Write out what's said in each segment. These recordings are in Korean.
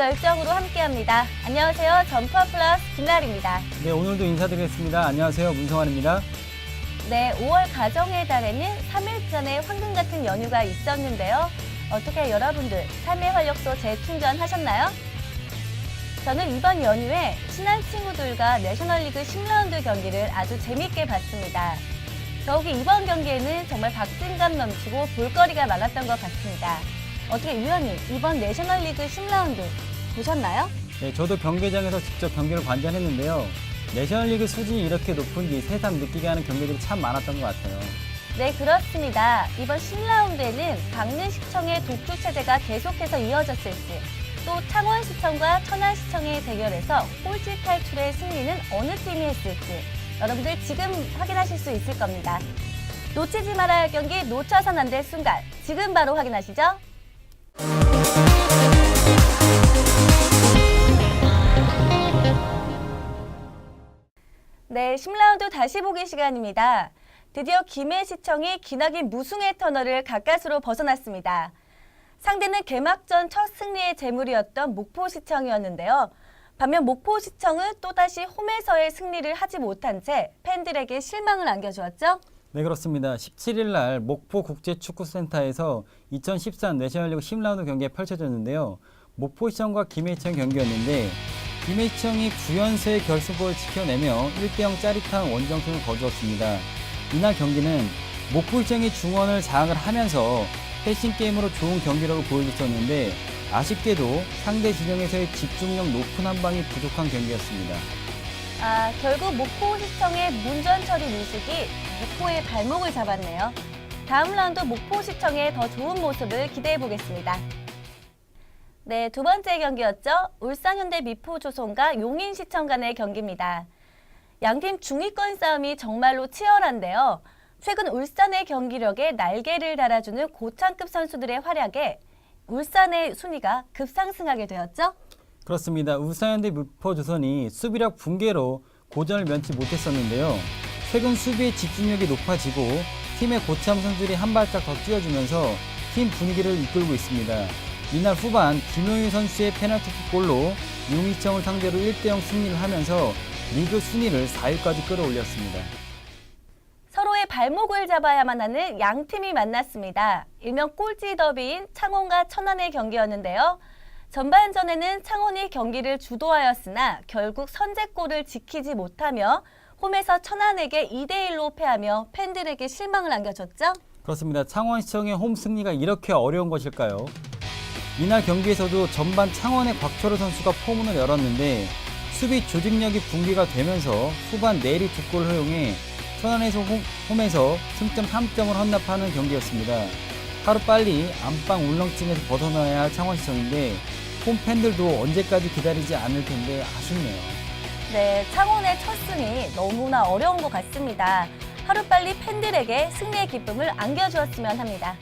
열정으로 함께합니다. 안녕하세요. 점퍼 플러스 김나리입니다. 네, 오늘도 인사드리겠습니다. 안녕하세요. 문성환입니다. 네, 5월 가정의 달에는 3일간의 황금 같은 연휴가 있었는데요. 어떻게 여러분들 삶의 활력소 재충전하셨나요? 저는 이번 연휴에 친한 친구들과 내셔널리그 10라운드 경기를 아주 재밌게 봤습니다. 더욱이 이번 경기에는 정말 박진감 넘치고 볼거리가 많았던 것 같습니다. 어떻게 위원님, 이번 내셔널리그 10라운드 보셨나요? 네, 저도 경기장에서 직접 경기를 관전했는데요. 내셔널리그 수준이 이렇게 높은지 새삼 느끼게 하는 경기들이 참 많았던 것 같아요. 네, 그렇습니다. 이번 10라운드에는 강릉시청의 독주체제가 계속해서 이어졌을지, 또 창원시청과 천안시청의 대결에서 꼴찌 탈출의 승리는 어느 팀이 했을지 여러분들 지금 확인하실 수 있을 겁니다. 놓치지 말아야 할 경기, 놓쳐선 안 될 순간, 지금 바로 확인하시죠. 네, 10라운드 다시 보기 시간입니다. 드디어 김해시청이 기나긴 무승의 터널을 가까스로 벗어났습니다. 상대는 개막전 첫 승리의 제물이었던 목포시청이었는데요. 반면 목포시청은 또다시 홈에서의 승리를 하지 못한 채 팬들에게 실망을 안겨주었죠. 네, 그렇습니다. 17일 날 목포국제축구센터에서 2014 내셔널리그 10라운드 경기가 펼쳐졌는데요. 목포시청과 김해시청 경기였는데 김해시청이 9연승의 결승골을 지켜내며 1대0 짜릿한 원정승을 거두었습니다. 이날 경기는 목포시청이 중원을 장악을 하면서 패싱게임으로 좋은 경기력을 보여줬었는데 아쉽게도 상대 진영에서의 집중력 높은 한 방이 부족한 경기였습니다. 결국 목포시청의 문전처리 미숙이 목포의 발목을 잡았네요. 다음 라운드 목포시청의 더 좋은 모습을 기대해보겠습니다. 네, 두 번째 경기였죠. 울산현대 미포조선과 용인시청 간의 경기입니다. 양팀 중위권 싸움이 정말로 치열한데요. 최근 울산의 경기력에 날개를 달아주는 고창급 선수들의 활약에 울산의 순위가 급상승하게 되었죠? 그렇습니다. 울산현대 미포조선이 수비력 붕괴로 고전을 면치 못했었는데요. 최근 수비의 집중력이 높아지고 팀의 고참 선수들이 한 발짝 더 뛰어주면서 팀 분위기를 이끌고 있습니다. 이날 후반 김용희 선수의 페널티킥 골로 용인시청을 상대로 1대0 승리를 하면서 리그 순위를 4위까지 끌어올렸습니다. 서로의 발목을 잡아야만 하는 양 팀이 만났습니다. 일명 꼴찌 더비인 창원과 천안의 경기였는데요. 전반전에는 창원이 경기를 주도하였으나 결국 선제골을 지키지 못하며 홈에서 천안에게 2대1로 패하며 팬들에게 실망을 안겨줬죠? 그렇습니다. 창원시청의 홈 승리가 이렇게 어려운 것일까요? 이날 경기에서도 전반 창원의 곽철호 선수가 포문을 열었는데 수비 조직력이 붕괴가 되면서 후반 내리 두 골을 허용해 천안에서 홈에서 승점 3점을 헌납하는 경기였습니다. 하루빨리 안방 울렁증에서 벗어나야 할 창원시청인데 홈 팬들도 언제까지 기다리지 않을 텐데 아쉽네요. 네, 창원의 첫 승이 너무나 어려운 것 같습니다. 하루빨리 팬들에게 승리의 기쁨을 안겨주었으면 합니다.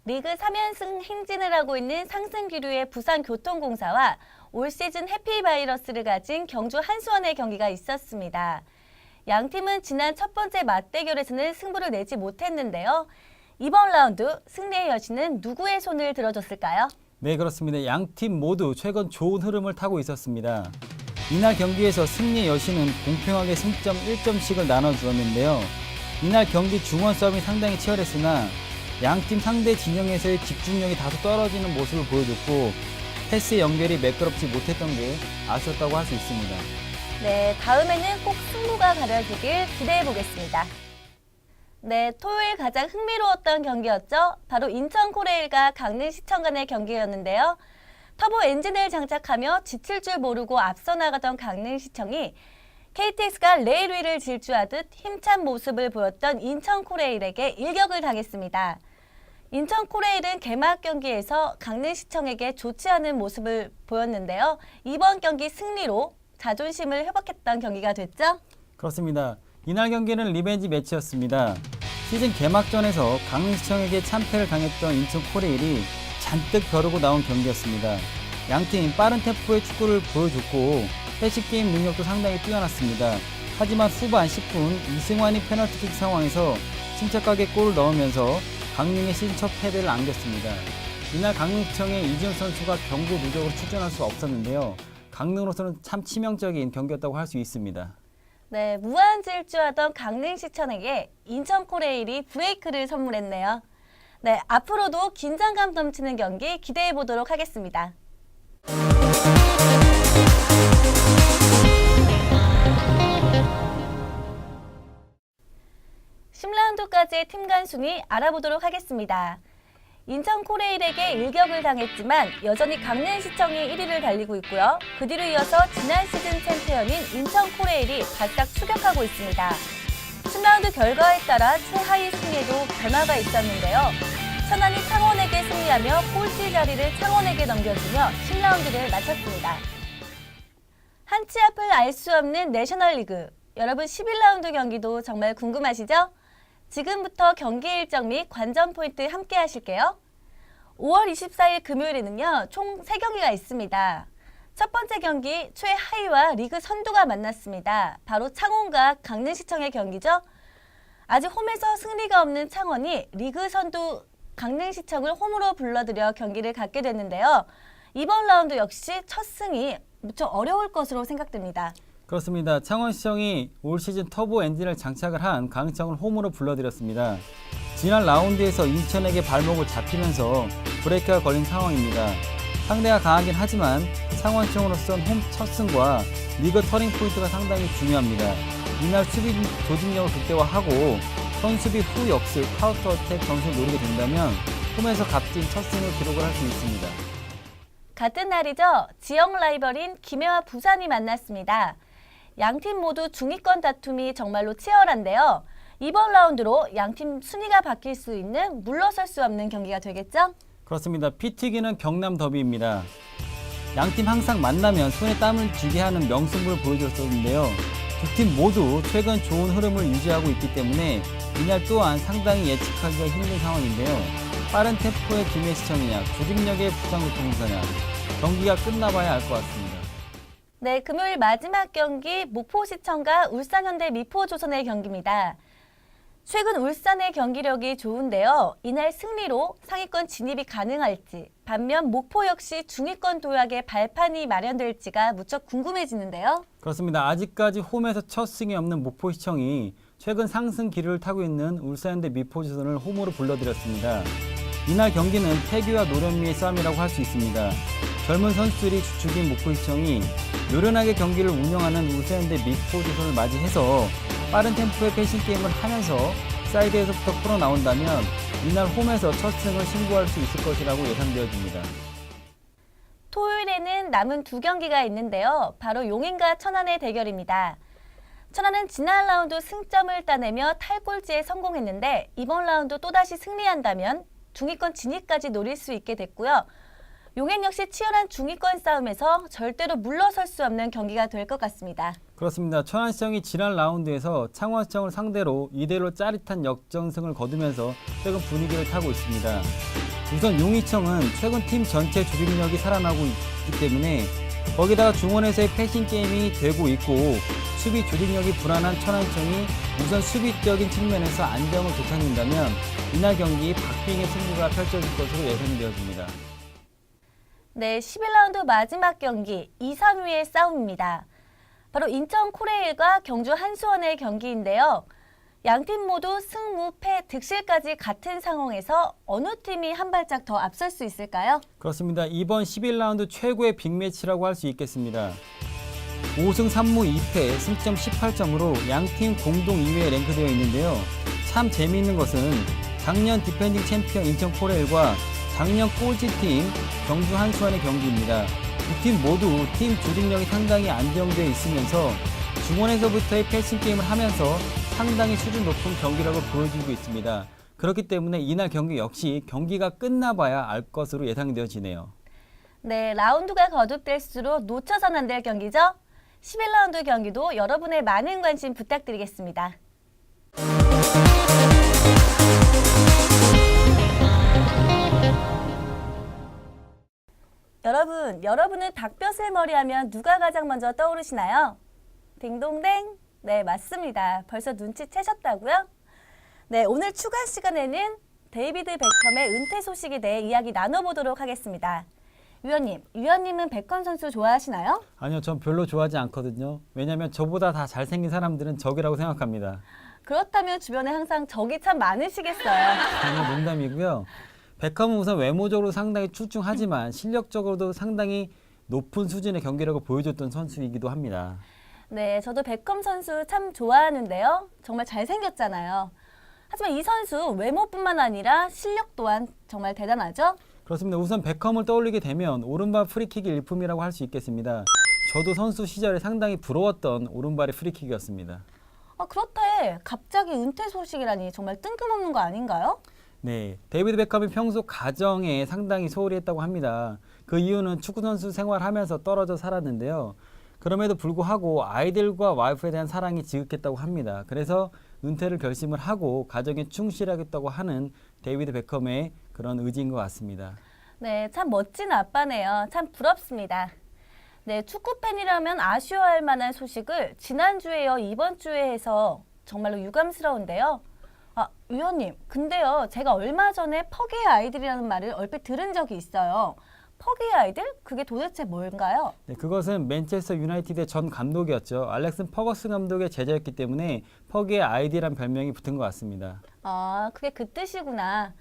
리그 3연승 행진을 하고 있는 상승 기류의 부산교통공사와 올 시즌 해피바이러스를 가진 경주 한수원의 경기가 있었습니다. 양 팀은 지난 첫 번째 맞대결에서는 승부를 내지 못했는데요. 이번 라운드 승리의 여신은 누구의 손을 들어줬을까요? 네, 그렇습니다. 양 팀 모두 최근 좋은 흐름을 타고 있었습니다. 이날 경기에서 승리의 여신은 공평하게 승점 1점씩을 나눠주었는데요. 이날 경기 중원 싸움이 상당히 치열했으나 양팀 상대 진영에서의 집중력이 다소 떨어지는 모습을 보여줬고 패스의 연결이 매끄럽지 못했던 게 아쉬웠다고 할 수 있습니다. 네, 다음에는 꼭 승부가 가려지길 기대해보겠습니다. 네, 토요일 가장 흥미로웠던 경기였죠. 바로 인천 코레일과 강릉시청 간의 경기였는데요. 터보 엔진을 장착하며 지칠 줄 모르고 앞서 나가던 강릉시청이 KTX가 레일 위를 질주하듯 힘찬 모습을 보였던 인천 코레일에게 일격을 당했습니다. 인천 코레일은 개막 경기에서 강릉시청에게 좋지 않은 모습을 보였는데요. 이번 경기 승리로 자존심을 회복했던 경기가 됐죠? 그렇습니다. 이날 경기는 리벤지 매치였습니다. 시즌 개막전에서 강릉시청에게 참패를 당했던 인천 코레일이 잔뜩 벼르고 나온 경기였습니다. 양팀 빠른 템포의 축구를 보여줬고 패싱게임 능력도 상당히 뛰어났습니다. 하지만 후반 10분 이승환이 페널티킥 상황에서 침착하게 골을 넣으면서 강릉의 시즌 첫 패배를 안겼습니다. 이날 강릉시청에 이지훈 선수가 경고 누적으로 출전할 수 없었는데요. 강릉으로서는 참 치명적인 경기였다고 할 수 있습니다. 네, 무한 질주하던 강릉시청에게 인천 코레일이 브레이크를 선물했네요. 네, 앞으로도 긴장감 넘치는 경기 기대해 보도록 하겠습니다. 10라운드까지의 팀 간 순위 알아보도록 하겠습니다. 인천 코레일에게 일격을 당했지만 여전히 강릉시청이 1위를 달리고 있고요. 그 뒤로 이어서 지난 시즌 챔피언인 인천 코레일이 바싹 추격하고 있습니다. 10라운드 결과에 따라 최하위 순위에도 변화가 있었는데요. 천안이 창원에게 승리하며 꼴찌 자리를 창원에게 넘겨주며 10라운드를 마쳤습니다. 한 치 앞을 알 수 없는 내셔널리그. 여러분 11라운드 경기도 정말 궁금하시죠? 지금부터 경기 일정 및 관전 포인트 함께 하실게요. 5월 24일 금요일에는요, 총 3경기가 있습니다. 첫 번째 경기 최하위와 리그 선두가 만났습니다. 바로 창원과 강릉시청의 경기죠. 아직 홈에서 승리가 없는 창원이 리그 선두 강릉시청을 홈으로 불러들여 경기를 갖게 됐는데요. 이번 라운드 역시 첫 승이 무척 어려울 것으로 생각됩니다. 그렇습니다. 창원시청이 올 시즌 터보 엔진을 장착을 한 강릉시청을 홈으로 불러들였습니다. 지난 라운드에서 인천에게 발목을 잡히면서 브레이크가 걸린 상황입니다. 상대가 강하긴 하지만 창원시청으로선 홈 첫 승과 리그 터닝 포인트가 상당히 중요합니다. 이날 수비 조직력을 극대화하고 선수비 후 역습, 카운터 어택 전술을 노리게 된다면 홈에서 값진 첫 승을 기록을 할 수 있습니다. 같은 날이죠. 지역 라이벌인 김해와 부산이 만났습니다. 양팀 모두 중위권 다툼이 정말로 치열한데요. 이번 라운드로 양팀 순위가 바뀔 수 있는 물러설 수 없는 경기가 되겠죠? 그렇습니다. 피 튀기는 경남 더비입니다. 양팀 항상 만나면 손에 땀을 쥐게 하는 명승부를 보여줬었는데요. 두 팀 모두 최근 좋은 흐름을 유지하고 있기 때문에 이날 또한 상당히 예측하기가 힘든 상황인데요. 빠른 템포의 김해시청이냐, 조직력의 부산교통공사냐, 경기가 끝나봐야 알 것 같습니다. 네, 금요일 마지막 경기 목포시청과 울산현대 미포조선의 경기입니다. 최근 울산의 경기력이 좋은데요. 이날 승리로 상위권 진입이 가능할지, 반면 목포 역시 중위권 도약의 발판이 마련될지가 무척 궁금해지는데요. 그렇습니다. 아직까지 홈에서 첫 승이 없는 목포시청이 최근 상승 기류를 타고 있는 울산현대 미포조선을 홈으로 불러들였습니다. 이날 경기는 패기와 노련미의 싸움이라고 할 수 있습니다. 젊은 선수들이 주축인 목포시청이 노련하게 경기를 운영하는 울산현대 미포조선을 맞이해서 빠른 템포의 패싱 게임을 하면서 사이드에서부터 풀어 나온다면 이날 홈에서 첫 승을 신고할 수 있을 것이라고 예상되어집니다. 토요일에는 남은 두 경기가 있는데요. 바로 용인과 천안의 대결입니다. 천안은 지난 라운드 승점을 따내며 탈꼴찌에 성공했는데 이번 라운드 또다시 승리한다면 중위권 진입까지 노릴 수 있게 됐고요. 용인 역시 치열한 중위권 싸움에서 절대로 물러설 수 없는 경기가 될 것 같습니다. 그렇습니다. 천안시청이 지난 라운드에서 창원시청을 상대로 2대1로 짜릿한 역전승을 거두면서 최근 분위기를 타고 있습니다. 우선 용인청은 최근 팀 전체 조직력이 살아나고 있기 때문에 거기다가 중원에서의 패싱 게임이 되고 있고 수비 조직력이 불안한 천안시청이 우선 수비적인 측면에서 안정을 되찾는다면 이날 경기 박빙의 승부가 펼쳐질 것으로 예상되어집니다. 네, 11라운드 마지막 경기 2, 3위의 싸움입니다. 바로 인천 코레일과 경주 한수원의 경기인데요. 양팀 모두 승, 무, 패, 득실까지 같은 상황에서 어느 팀이 한 발짝 더 앞설 수 있을까요? 그렇습니다. 이번 11라운드 최고의 빅매치라고 할 수 있겠습니다. 5승 3무 2패, 승점 18점으로 양팀 공동 2위에 랭크되어 있는데요. 참 재미있는 것은 작년 디펜딩 챔피언 인천 코레일과 작년 꼴찌팀 경주 한수원의 경기입니다. 두 팀 모두 팀 조직력이 상당히 안정되어 있으면서 중원에서부터의 패싱 게임을 하면서 상당히 수준 높은 경기력을 보여주고 있습니다. 그렇기 때문에 이날 경기 역시 경기가 끝나봐야 알 것으로 예상되어지네요. 네, 라운드가 거듭될수록 놓쳐선 안 될 경기죠? 11라운드 경기도 여러분의 많은 관심 부탁드리겠습니다. 여러분은 닭뼈슬 머리 하면 누가 가장 먼저 떠오르시나요? 딩동댕? 네, 맞습니다. 벌써 눈치채셨다고요? 네, 오늘 추가 시간에는 데이비드 베컴의 은퇴 소식에 대해 이야기 나눠보도록 하겠습니다. 위원님은 베컴 선수 좋아하시나요? 아니요, 전 별로 좋아하지 않거든요. 왜냐하면 저보다 다 잘생긴 사람들은 적이라고 생각합니다. 그렇다면 주변에 항상 적이 참 많으시겠어요. 아니요, 농담이고요. 베컴은 우선 외모적으로 상당히 출중하지만 실력적으로도 상당히 높은 수준의 경기력을 보여줬던 선수이기도 합니다. 네, 저도 베컴 선수 참 좋아하는데요. 정말 잘생겼잖아요. 하지만 이 선수 외모뿐만 아니라 실력 또한 정말 대단하죠? 그렇습니다. 우선 베컴을 떠올리게 되면 오른발 프리킥이 일품이라고 할 수 있겠습니다. 저도 선수 시절에 상당히 부러웠던 오른발의 프리킥이었습니다. 그렇대. 갑자기 은퇴 소식이라니 정말 뜬금없는 거 아닌가요? 네, 데이비드 베컴이 평소 가정에 상당히 소홀히 했다고 합니다. 그 이유는 축구선수 생활하면서 떨어져 살았는데요. 그럼에도 불구하고 아이들과 와이프에 대한 사랑이 지극했다고 합니다. 그래서 은퇴를 결심을 하고 가정에 충실하겠다고 하는 데이비드 베컴의 그런 의지인 것 같습니다. 네, 참 멋진 아빠네요. 참 부럽습니다. 네, 축구 팬이라면 아쉬워할 만한 소식을 지난주에 이어 이번 주에 해서 정말로 유감스러운데요. 위원님, 근데요, 제가 얼마 전에 퍼기의 아이들이라는 말을 얼핏 들은 적이 있어요. 퍼기의 아이들? 그게 도대체 뭔가요? 네, 그것은 맨체스터 유나이티드의 전 감독이었죠. 알렉슨 퍼거슨 감독의 제자였기 때문에 퍼기의 아이디란 별명이 붙은 것 같습니다. 그게 그 뜻이구나.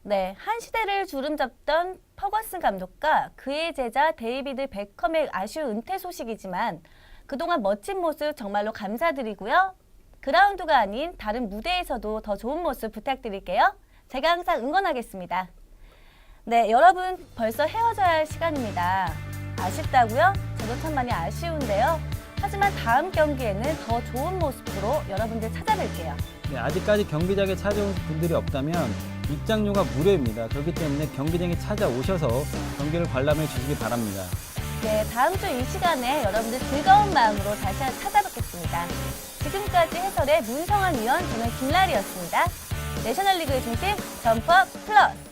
네, 한 시대를 주름잡던 퍼거슨 감독과 그의 제자 데이비드 베컴의 아쉬운 은퇴 소식이지만 그동안 멋진 모습 정말로 감사드리고요. 그라운드가 아닌 다른 무대에서도 더 좋은 모습 부탁드릴게요. 제가 항상 응원하겠습니다. 네, 여러분 벌써 헤어져야 할 시간입니다. 아쉽다고요? 저도 참 많이 아쉬운데요. 하지만 다음 경기에는 더 좋은 모습으로 여러분들 찾아뵐게요. 네, 아직까지 경기장에 찾아온 분들이 없다면 입장료가 무료입니다. 그렇기 때문에 경기장에 찾아오셔서 경기를 관람해 주시기 바랍니다. 네, 다음 주 이 시간에 여러분들 즐거운 마음으로 다시 찾아뵙겠습니다. 지금까지 해설의 문성환 위원, 저는 김나리였습니다. 내셔널리그의 중심 점퍼 플러스!